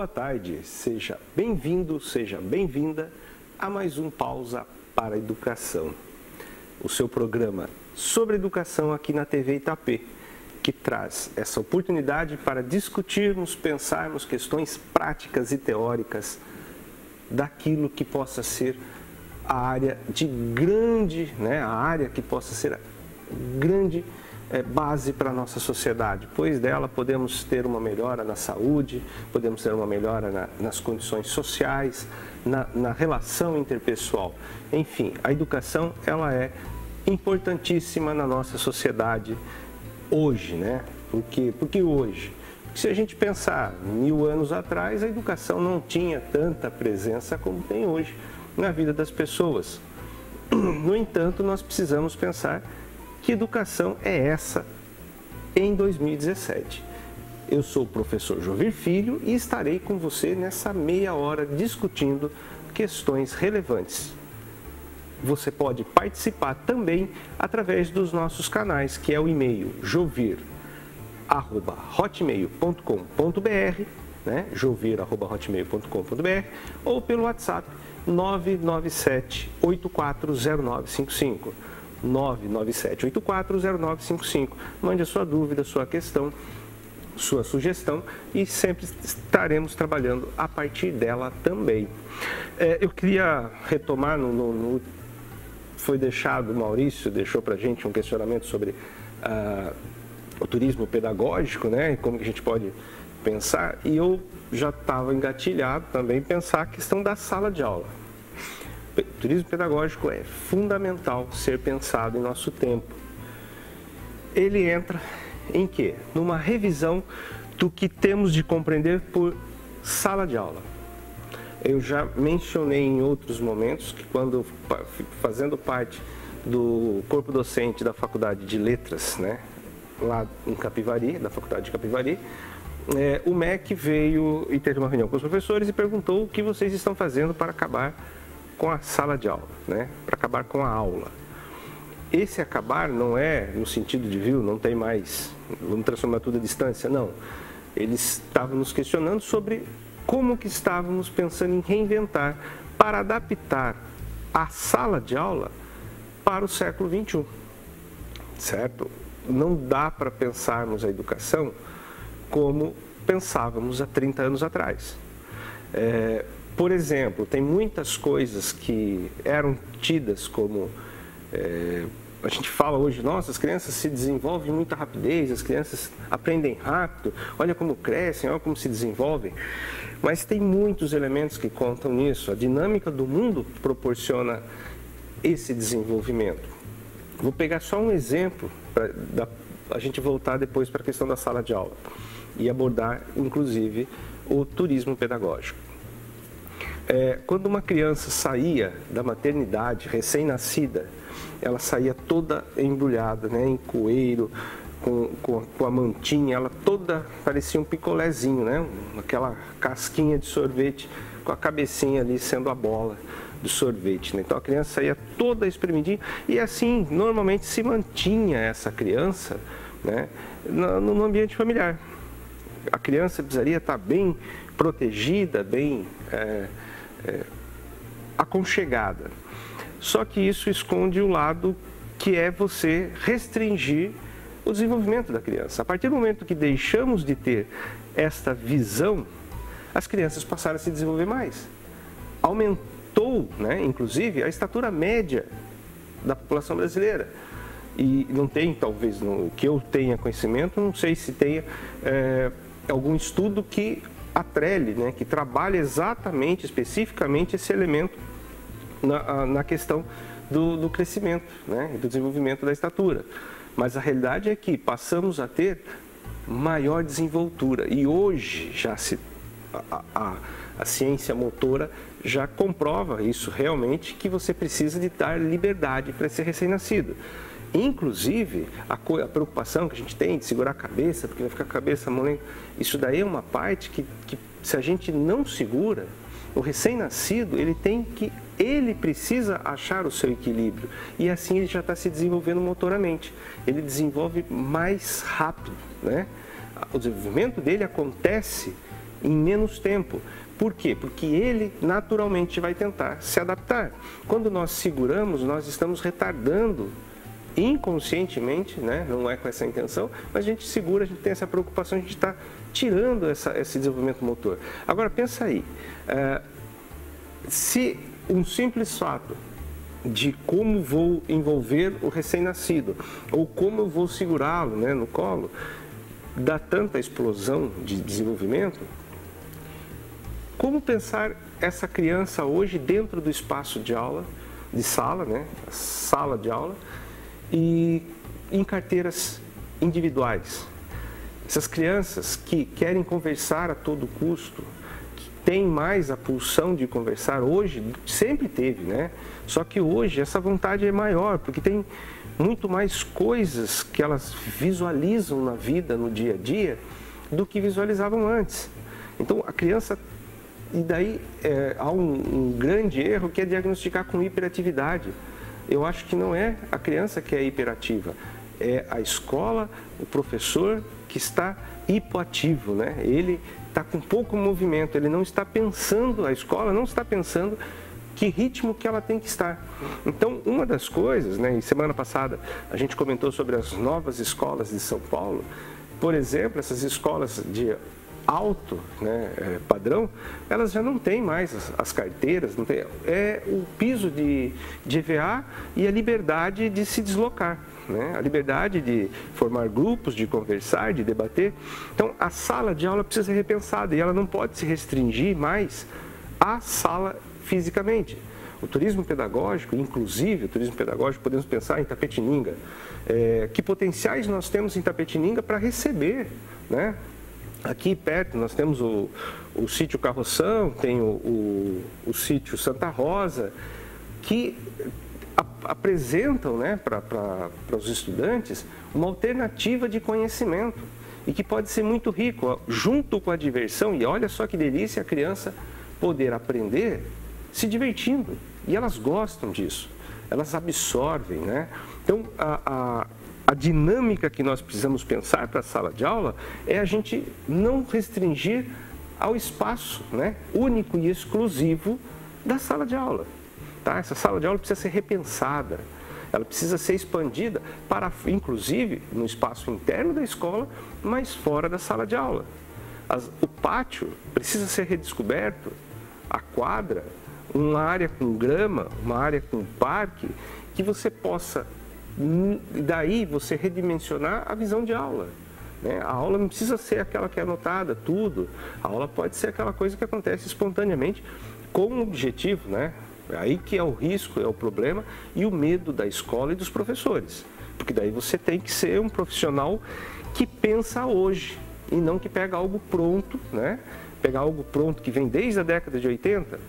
Boa tarde, seja bem-vindo, seja bem-vinda a mais um Pausa para a Educação. O seu programa sobre educação aqui na TV Itapê, que traz essa oportunidade para discutirmos, pensarmos questões práticas e teóricas daquilo que possa ser a área de grande, a área que possa ser a grande base para a nossa sociedade, pois dela podemos ter uma melhora na saúde, podemos ter uma melhora nas condições sociais, na relação interpessoal. Enfim, a educação ela é importantíssima na nossa sociedade hoje, Porque hoje, se a gente pensar 1000 anos atrás, a educação não tinha tanta presença como tem hoje na vida das pessoas. No entanto, nós precisamos pensar que educação é essa em 2017. Eu sou o professor Jovir Filho e estarei com você nessa meia hora discutindo questões relevantes. Você pode participar também através dos nossos canais, que é o e-mail jovir@hotmail.com.br, jovir@hotmail.com.br, ou pelo WhatsApp 997-840955. 997-840955. Mande a sua dúvida, sua questão, sua sugestão e sempre estaremos trabalhando a partir dela também. Eu queria retomar, foi deixado, o Maurício deixou para a gente um questionamento sobre o turismo pedagógico, e como que a gente pode pensar, e eu já estava engatilhado também pensar a questão da sala de aula. O turismo pedagógico é fundamental ser pensado em nosso tempo. Ele entra em quê? Numa revisão do que temos de compreender por sala de aula. Eu já mencionei em outros momentos que quando fazendo parte do corpo docente da Faculdade de Letras, lá em Capivari, da Faculdade de Capivari, o MEC veio e teve uma reunião com os professores e perguntou o que vocês estão fazendo para acabar com a sala de aula, para acabar com a aula. Esse acabar não é no sentido de, não tem mais, vamos transformar tudo à distância, não. Eles estavam nos questionando sobre como que estávamos pensando em reinventar para adaptar a sala de aula para o século XXI, certo? Não dá para pensarmos a educação como pensávamos há 30 anos atrás. Por exemplo, tem muitas coisas que eram tidas como... a gente fala hoje, nossa, as crianças se desenvolvem com muita rapidez, as crianças aprendem rápido, olha como crescem, olha como se desenvolvem. Mas tem muitos elementos que contam nisso. A dinâmica do mundo proporciona esse desenvolvimento. Vou pegar só um exemplo para a gente voltar depois para a questão da sala de aula e abordar, inclusive, o turismo pedagógico. Quando uma criança saía da maternidade, recém-nascida, ela saía toda embrulhada, em coeiro, com a mantinha, ela toda parecia um picolézinho, aquela casquinha de sorvete, com a cabecinha ali sendo a bola do sorvete. Então a criança saía toda espremidinha e assim, normalmente se mantinha essa criança no ambiente familiar. A criança precisaria estar bem protegida, bem aconchegada. Só que isso esconde o lado que é você restringir o desenvolvimento da criança. A partir do momento que deixamos de ter esta visão, as crianças passaram a se desenvolver mais. Aumentou, inclusive, a estatura média da população brasileira. E não tem, talvez, no que eu tenha conhecimento, não sei se tenha algum estudo que atrele, que trabalhe exatamente, especificamente esse elemento na questão do crescimento, e do desenvolvimento da estatura. Mas a realidade é que passamos a ter maior desenvoltura e hoje já a ciência motora já comprova isso realmente, que você precisa de dar liberdade para esse recém-nascido. Inclusive, a preocupação que a gente tem de segurar a cabeça, porque vai ficar a cabeça molenga, isso daí é uma parte que se a gente não segura, o recém-nascido, ele precisa achar o seu equilíbrio e assim ele já está se desenvolvendo motoramente. Ele desenvolve mais rápido, O desenvolvimento dele acontece em menos tempo. Por quê? Porque ele naturalmente vai tentar se adaptar. Quando nós seguramos, nós estamos retardando inconscientemente, né? Não é com essa intenção, mas a gente segura, a gente tem essa preocupação, a gente está tirando esse desenvolvimento motor. Agora, pensa aí, se um simples fato de como vou envolver o recém-nascido, ou como eu vou segurá-lo, né, no colo, dá tanta explosão de desenvolvimento, como pensar essa criança hoje dentro do espaço de aula, de sala, né, sala de aula, e em carteiras individuais? Essas crianças que querem conversar a todo custo, que têm mais a pulsão de conversar, hoje sempre teve, né? Só que hoje essa vontade é maior, porque tem muito mais coisas que elas visualizam na vida, no dia a dia, do que visualizavam antes. Então a criança, e daí há um grande erro que é diagnosticar com hiperatividade. Eu acho que não é a criança que é hiperativa, é a escola, o professor que está hipoativo, né? Ele está com pouco movimento, ele não está pensando, a escola não está pensando que ritmo que ela tem que estar. Então, uma das coisas, né, e semana passada a gente comentou sobre as novas escolas de São Paulo, por exemplo, essas escolas de alto, né, padrão, elas já não têm mais as carteiras, não tem, é o piso de EVA e a liberdade de se deslocar, né, a liberdade de formar grupos, de conversar, de debater. Então, a sala de aula precisa ser repensada e ela não pode se restringir mais à sala fisicamente. O turismo pedagógico, inclusive o turismo pedagógico, podemos pensar em Itapetininga. Que potenciais nós temos em Itapetininga para receber, né? Aqui perto nós temos o sítio Carroção, tem o sítio Santa Rosa, que apresentam, né, para os estudantes uma alternativa de conhecimento e que pode ser muito rico, junto com a diversão. E olha só que delícia a criança poder aprender se divertindo, e elas gostam disso, elas absorvem, né? Então, a dinâmica que nós precisamos pensar para a sala de aula é a gente não restringir ao espaço, né, único e exclusivo da sala de aula. Tá? Essa sala de aula precisa ser repensada, ela precisa ser expandida para, inclusive, no espaço interno da escola, mas fora da sala de aula. O pátio precisa ser redescoberto, a quadra, uma área com grama, uma área com parque, que você possa, daí você redimensionar a visão de aula. Né? A aula não precisa ser aquela que é anotada, tudo. A aula pode ser aquela coisa que acontece espontaneamente, com um objetivo, né? Aí que é o risco, é o problema e o medo da escola e dos professores. Porque daí você tem que ser um profissional que pensa hoje e não que pega algo pronto, né? Pegar algo pronto que vem desde a década de 80,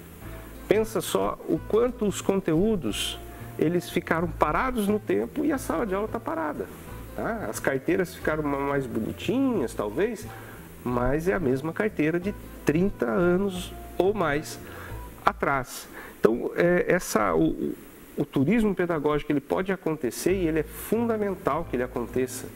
pensa só o quanto os conteúdos, eles ficaram parados no tempo e a sala de aula está parada. Tá? As carteiras ficaram mais bonitinhas, talvez, mas é a mesma carteira de 30 anos ou mais atrás. Então, o turismo pedagógico ele pode acontecer e ele é fundamental que ele aconteça.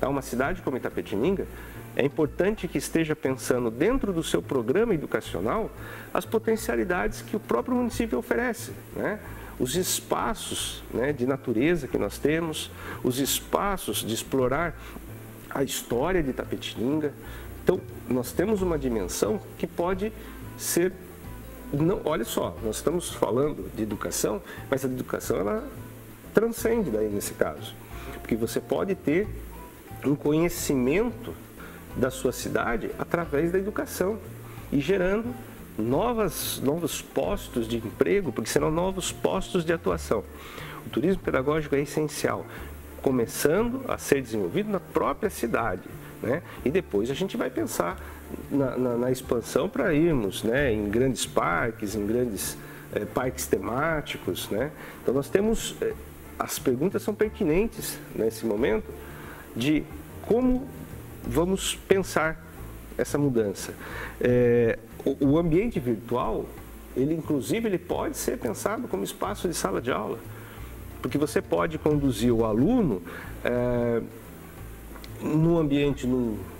Tá? Uma cidade como Itapetininga, é importante que esteja pensando dentro do seu programa educacional as potencialidades que o próprio município oferece, né? Os espaços, né, de natureza que nós temos, os espaços de explorar a história de Itapetininga. Então, nós temos uma dimensão que pode ser... Não, olha só, nós estamos falando de educação, mas a educação ela transcende daí nesse caso. Porque você pode ter um conhecimento da sua cidade através da educação e gerando novos postos de emprego, porque serão novos postos de atuação. O turismo pedagógico é essencial, começando a ser desenvolvido na própria cidade, né? E depois a gente vai pensar na expansão para irmos, né, em grandes parques, em grandes parques temáticos, né? Então nós temos, as perguntas são pertinentes nesse momento de como vamos pensar essa mudança. O ambiente virtual, ele inclusive ele pode ser pensado como espaço de sala de aula, porque você pode conduzir o aluno no ambiente,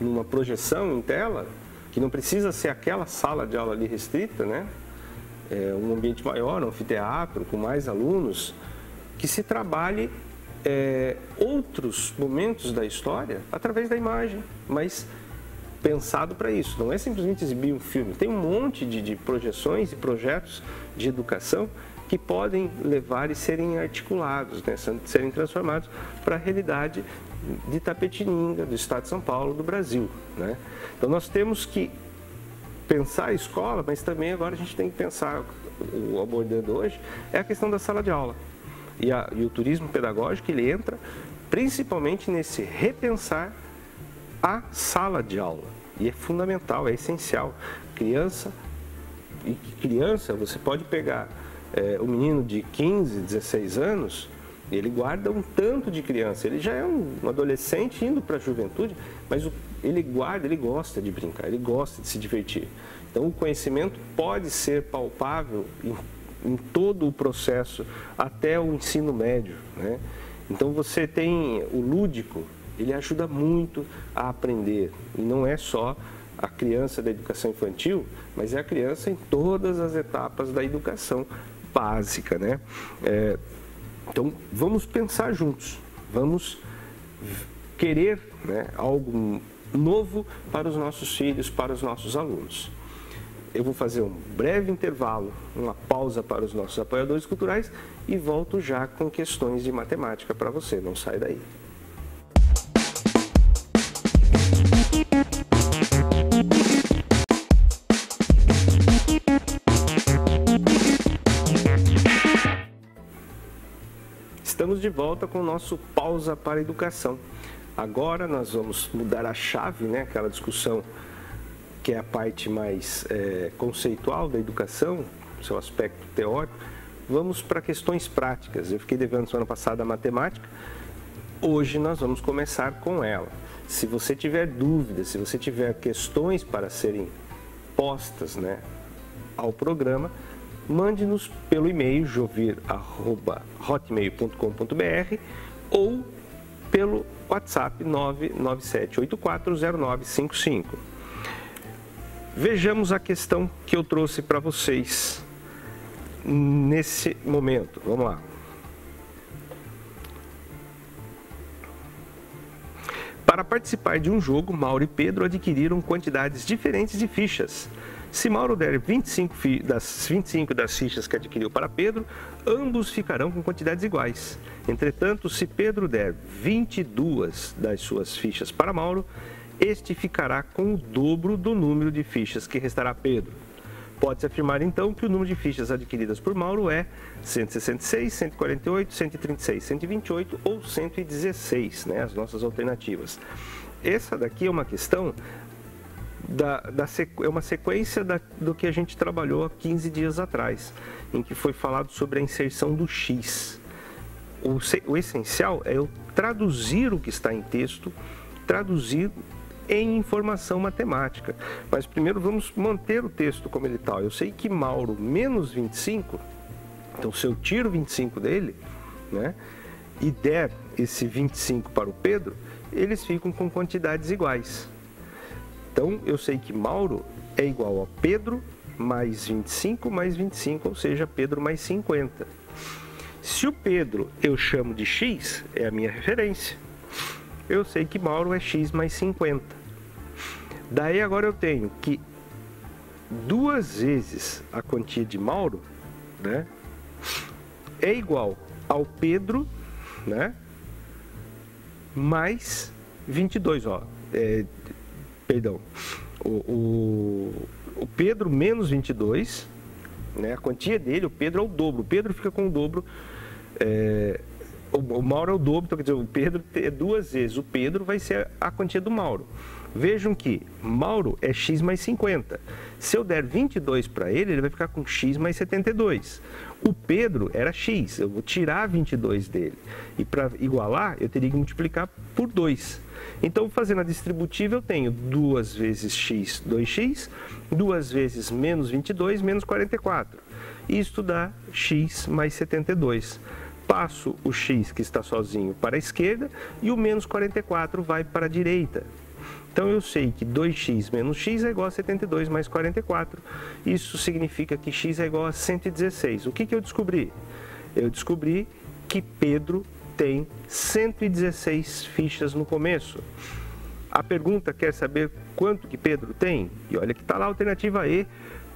numa projeção em tela, que não precisa ser aquela sala de aula ali restrita, né? Um ambiente maior, um anfiteatro, com mais alunos, que se trabalhe outros momentos da história através da imagem, mas pensado para isso. Não é simplesmente exibir um filme. Tem um monte de projeções e projetos de educação que podem levar e serem articulados, né? Serem transformados para a realidade de Itapetininga, do estado de São Paulo, do Brasil, né? Então nós temos que pensar a escola, mas também agora a gente tem que pensar, abordando hoje, é a questão da sala de aula. E o turismo pedagógico, ele entra principalmente nesse repensar a sala de aula. E é fundamental, é essencial. Criança, você pode pegar um menino de 15, 16 anos, ele guarda um tanto de criança. Ele já é um adolescente indo para a juventude, mas ele gosta de brincar, ele gosta de se divertir. Então o conhecimento pode ser palpável em todo o processo, até o ensino médio, né? Então você tem o lúdico, ele ajuda muito a aprender. E não é só a criança da educação infantil, mas é a criança em todas as etapas da educação básica, né? Então vamos pensar juntos, vamos querer, né, algo novo para os nossos filhos, para os nossos alunos. Eu vou fazer um breve intervalo, uma pausa para os nossos apoiadores culturais e volto já com questões de matemática para você. Não sai daí. Estamos de volta com o nosso Pausa para a Educação. Agora nós vamos mudar a chave, né? Aquela discussão que é a parte mais conceitual da educação, seu aspecto teórico. Vamos para questões práticas. Eu fiquei devendo semana passada a matemática. Hoje nós vamos começar com ela. Se você tiver dúvidas, se você tiver questões para serem postas, né, ao programa, mande-nos pelo e-mail jovir@hotmail.com.br ou pelo WhatsApp 997840955. Vejamos a questão que eu trouxe para vocês nesse momento. Vamos lá. Para participar de um jogo, Mauro e Pedro adquiriram quantidades diferentes de fichas. Se Mauro der 25 das fichas que adquiriu para Pedro, ambos ficarão com quantidades iguais. Entretanto, se Pedro der 22 das suas fichas para Mauro, este ficará com o dobro do número de fichas que restará a Pedro. Pode-se afirmar, então, que o número de fichas adquiridas por Mauro é 166, 148, 136, 128 ou 116, né? As nossas alternativas. Essa daqui é uma questão, é uma sequência do que a gente trabalhou há 15 dias atrás, em que foi falado sobre a inserção do X. O essencial é eu traduzir o que está em texto, traduzir em informação matemática. Mas primeiro vamos manter o texto como ele está. Eu sei que Mauro menos 25, então se eu tiro 25 dele, né, e der esse 25 para o Pedro, eles ficam com quantidades iguais. Então eu sei que Mauro é igual a Pedro mais 25 mais 25, ou seja, Pedro mais 50. Se o Pedro eu chamo de X, é a minha referência, eu sei que Mauro é X mais 50. Daí agora eu tenho que 2 vezes a quantia de Mauro, né, é igual ao Pedro, né, mais 22, ó. Perdão, o Pedro menos 22, né, a quantia dele, o Pedro é o dobro, o Pedro fica com o dobro, o Mauro é o dobro, então quer dizer, o Pedro é 2 vezes, o Pedro vai ser a quantia do Mauro. Vejam que Mauro é X mais 50, se eu der 22 para ele, ele vai ficar com X mais 72. O Pedro era X, eu vou tirar 22 dele, e para igualar, eu teria que multiplicar por 2. Então, fazendo a distributiva, eu tenho 2 vezes X, 2x, 2 vezes menos 22, menos 44. Isto dá X mais 72. Passo o X que está sozinho para a esquerda e o menos 44 vai para a direita. Então eu sei que 2x menos x é igual a 72 mais 44. Isso significa que x é igual a 116. O que eu descobri? Eu descobri que Pedro tem 116 fichas no começo. A pergunta quer saber quanto que Pedro tem? E olha que está lá a alternativa E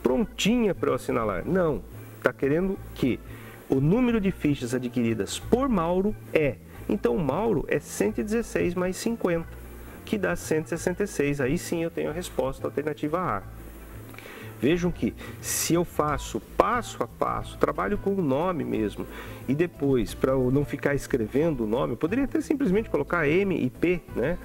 prontinha para eu assinalar. Não, está querendo que o número de fichas adquiridas por Mauro é. Então, Mauro é 116 mais 50, que dá 166. Aí sim eu tenho a resposta, a alternativa A. Vejam que se eu faço passo a passo, trabalho com o nome mesmo, e depois, para eu não ficar escrevendo o nome, eu poderia até simplesmente colocar M e P, né?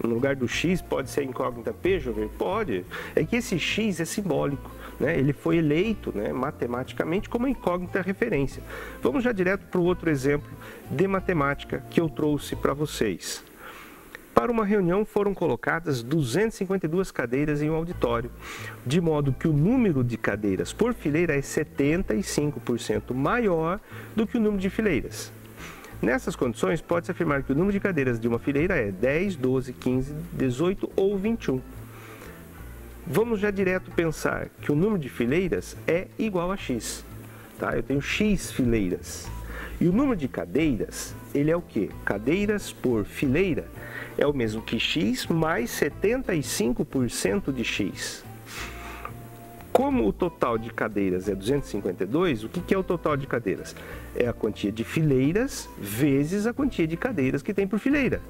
No lugar do X, pode ser incógnita P, Jovem? Pode. É que esse X é simbólico, né? Ele foi eleito, né, matematicamente como incógnita referência. Vamos já direto para o outro exemplo de matemática que eu trouxe para vocês. Para uma reunião foram colocadas 252 cadeiras em um auditório, de modo que o número de cadeiras por fileira é 75% maior do que o número de fileiras. Nessas condições, pode-se afirmar que o número de cadeiras de uma fileira é 10, 12, 15, 18 ou 21. Vamos já direto pensar que o número de fileiras é igual a x. Tá? Eu tenho x fileiras. E o número de cadeiras, ele é o quê? Cadeiras por fileira é o mesmo que x mais 75% de x. Como o total de cadeiras é 252, o que é o total de cadeiras? É a quantia de fileiras vezes a quantia de cadeiras que tem por fileira,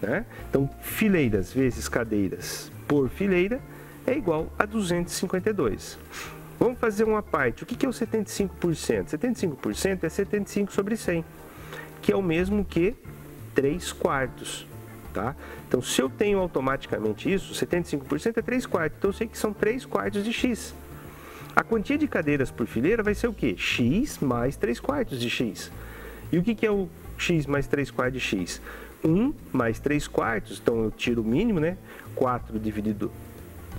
né? Então, fileiras vezes cadeiras por fileira é igual a 252. Vamos fazer uma parte. O que é o 75%? 75% é 75 sobre 100, que é o mesmo que 3/4. Tá? Então, se eu tenho automaticamente isso, 75% é 3/4. Então, eu sei que são 3/4 de x. A quantia de cadeiras por fileira vai ser o quê? X mais 3/4 de x. E o que é o x mais 3/4 de x? 1 mais 3/4, então eu tiro o mínimo, né? 4 dividido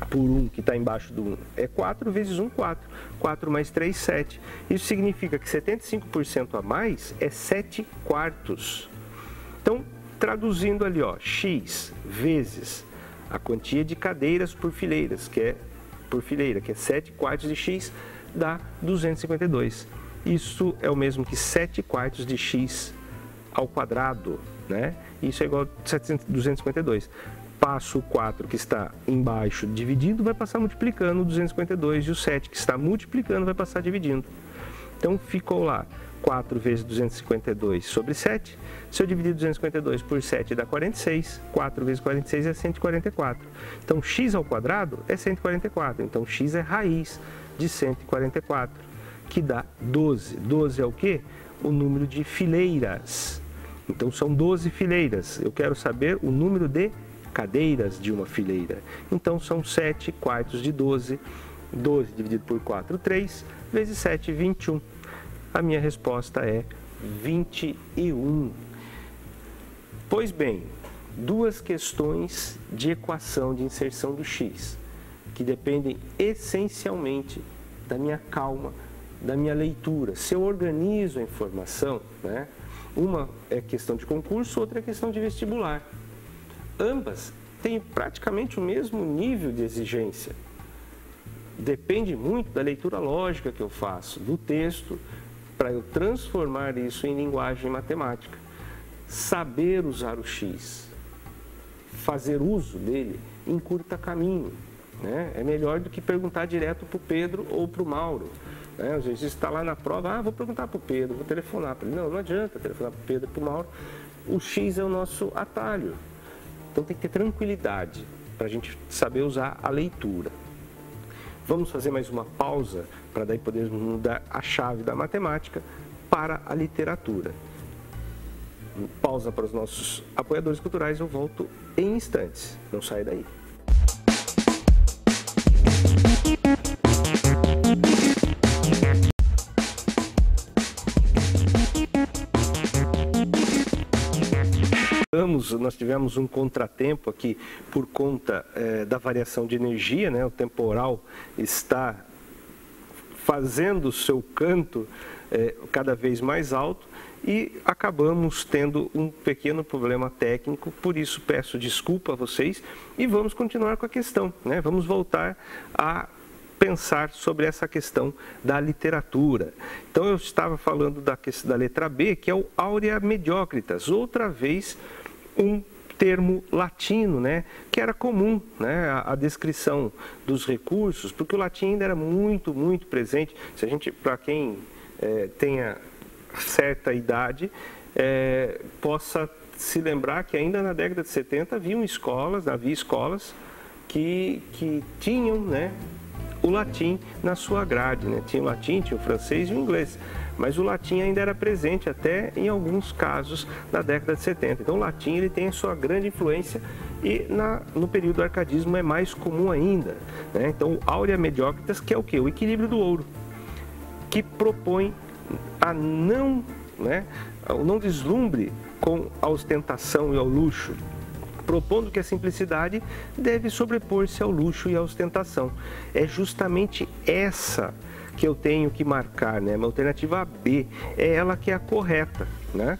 por 1, que está embaixo do 1, é 4 vezes 1, 4. 4 mais 3, 7. Isso significa que 75% a mais é 7/4. Então, traduzindo ali, ó, x vezes a quantia de cadeiras por fileiras, que é 7/4 de x, dá 252. Isso é o mesmo que 7/4 de x ao quadrado, né? Isso é igual a 252. Passo o 4 que está embaixo dividindo, vai passar multiplicando o 252, e o 7 que está multiplicando vai passar dividindo. Então, ficou lá 4 vezes 252 sobre 7. Se eu dividir 252 por 7 dá 46. 4 vezes 46 é 144. Então, x ao quadrado é 144. Então, x é raiz de 144, que dá 12. 12 é o quê? O número de fileiras. Então, são 12 fileiras. Eu quero saber o número de cadeiras de uma fileira. Então, são 7/4 de 12. 12 dividido por 4, 3. Vezes 7, 21. A minha resposta é 21. Pois bem, duas questões de equação de inserção do x, que dependem essencialmente da minha calma, da minha leitura. Se eu organizo a informação, né? Uma é questão de concurso, outra é questão de vestibular. Ambas têm praticamente o mesmo nível de exigência. Depende muito da leitura lógica que eu faço, do texto, para eu transformar isso em linguagem matemática. Saber usar o x, fazer uso dele, encurta caminho, né? É melhor do que perguntar direto para o Pedro ou para o Mauro, né? Às vezes está lá na prova, vou perguntar para o Pedro, vou telefonar para ele. Não adianta telefonar para o Pedro e para o Mauro. O x é o nosso atalho. Então tem que ter tranquilidade para a gente saber usar a leitura. Vamos fazer mais uma pausa para daí podermos mudar a chave da matemática para a literatura. Pausa para os nossos apoiadores culturais, eu volto em instantes. Não sai daí. Nós tivemos um contratempo aqui por conta da variação de energia, né? O temporal está fazendo o seu canto cada vez mais alto e acabamos tendo um pequeno problema técnico, por isso peço desculpa a vocês e vamos continuar com a questão, né? Vamos voltar a pensar sobre essa questão da literatura. Então eu estava falando da letra B, que é o aurea mediocritas, outra vez um termo latino, né, que era comum, né, a descrição dos recursos, porque o latim ainda era muito, muito presente. Se a gente, para quem tenha certa idade, possa se lembrar que ainda na década de 70 havia escolas que tinham, né, o latim na sua grade, né? Tinha o latim, tinha o francês e o inglês, mas o latim ainda era presente até em alguns casos na década de 70. Então o latim ele tem a sua grande influência e no período do arcadismo é mais comum ainda, né? Então o aurea mediocritas, que é o quê? O equilíbrio do ouro, que propõe a o não deslumbre com a ostentação e ao luxo, propondo que a simplicidade deve sobrepor-se ao luxo e à ostentação. É justamente essa que eu tenho que marcar, né? A alternativa B é ela que é a correta, né?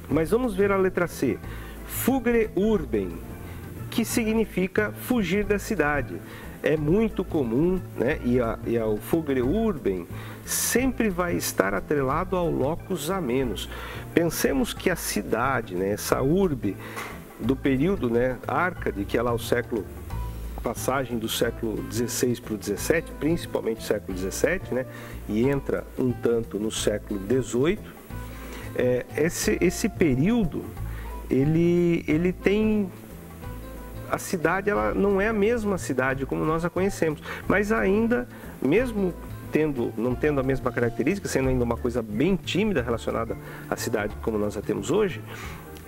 Mas vamos ver a letra C. Fugere urbem, que significa fugir da cidade. É muito comum, né? E o fugere urbem sempre vai estar atrelado ao locus amenus. Pensemos que a cidade, né? Essa urbe do período, né, Árcade, que é lá passagem do século XVI para o XVII, principalmente o século XVII, né, e entra um tanto no século XVIII, esse período, ele tem... A cidade, ela não é a mesma cidade como nós a conhecemos, mas ainda, mesmo não tendo a mesma característica, sendo ainda uma coisa bem tímida relacionada à cidade como nós a temos hoje,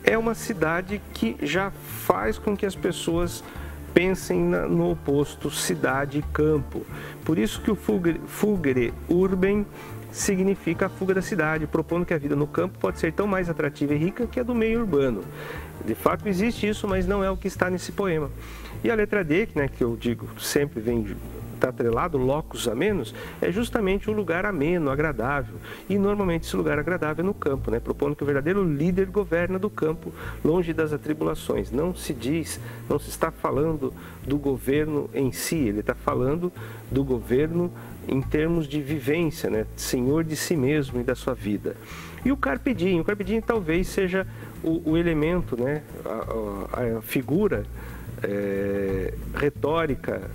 é uma cidade que já faz com que as pessoas pensem no oposto, cidade e campo. Por isso que o fugere urbem significa a fuga da cidade, propondo que a vida no campo pode ser tão mais atrativa e rica que a do meio urbano. De fato existe isso, mas não é o que está nesse poema. E a letra D, né, que eu digo sempre está atrelado, locus amenus, é justamente um lugar ameno, agradável. E normalmente esse lugar agradável é no campo, né? Propondo que o verdadeiro líder governa do campo, longe das atribulações. Não se está falando do governo em si, ele está falando do governo em termos de vivência, né? Senhor de si mesmo e da sua vida. E o carpe diem talvez seja o elemento, né? A figura retórica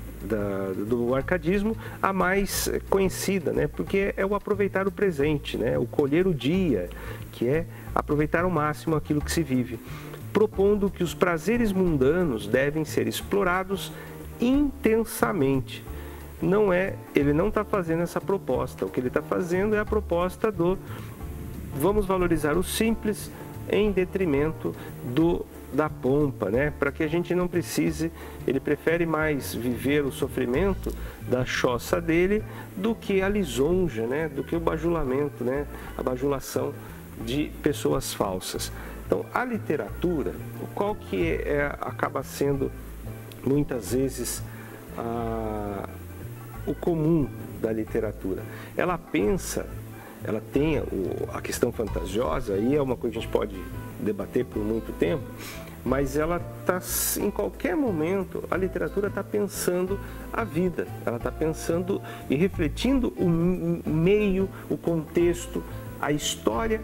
do arcadismo a mais conhecida, né? Porque é o aproveitar o presente, né? O colher o dia, que é aproveitar ao máximo aquilo que se vive, propondo que os prazeres mundanos devem ser explorados intensamente. Ele não está fazendo essa proposta, o que ele está fazendo é a proposta do vamos valorizar o simples em detrimento da pompa, né? Para que a gente não precise, ele prefere mais viver o sofrimento da choça dele do que a lisonja, né? Do que o bajulamento, né? A bajulação de pessoas falsas. Então, a literatura, qual que acaba sendo muitas vezes o comum da literatura? Ela pensa, ela tem a questão fantasiosa, aí é uma coisa que a gente pode debater por muito tempo, mas ela está, em qualquer momento, a literatura está pensando a vida, ela está pensando e refletindo o meio, o contexto, a história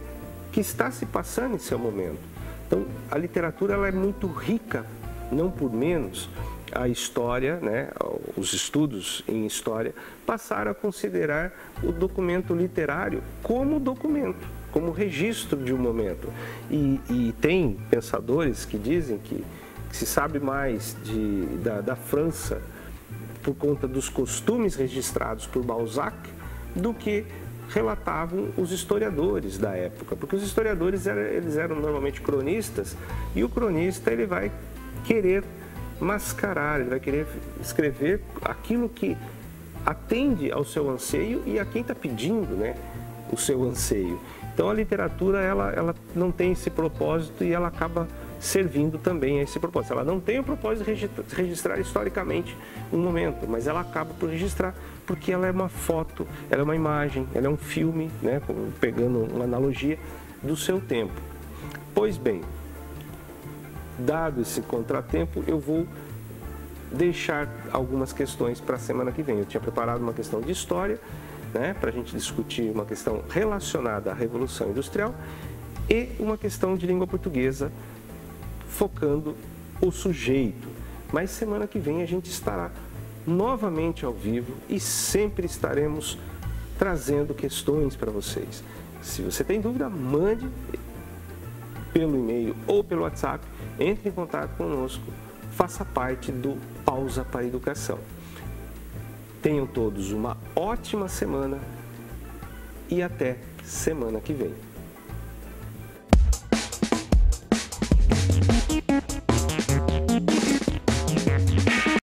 que está se passando em seu momento. Então, a literatura ela é muito rica, não por menos. A história, né, os estudos em história, passaram a considerar o documento literário como documento, como registro de um momento. E tem pensadores que dizem que se sabe mais da França por conta dos costumes registrados por Balzac do que relatavam os historiadores da época, porque os historiadores eles eram normalmente cronistas, e o cronista ele vai querer mascarar, ele vai querer escrever aquilo que atende ao seu anseio e a quem está pedindo, né, o seu anseio. Então a literatura ela não tem esse propósito e ela acaba servindo também a esse propósito. Ela não tem o propósito de registrar historicamente um momento, mas ela acaba por registrar porque ela é uma foto, ela é uma imagem, ela é um filme, né, pegando uma analogia, do seu tempo. Pois bem, dado esse contratempo, eu vou deixar algumas questões para a semana que vem. Eu tinha preparado uma questão de história, né, para a gente discutir uma questão relacionada à Revolução Industrial e uma questão de língua portuguesa focando o sujeito. Mas semana que vem a gente estará novamente ao vivo e sempre estaremos trazendo questões para vocês. Se você tem dúvida, mande pelo e-mail ou pelo WhatsApp, entre em contato conosco, faça parte do Pausa para a Educação. Tenham todos uma ótima semana e até semana que vem.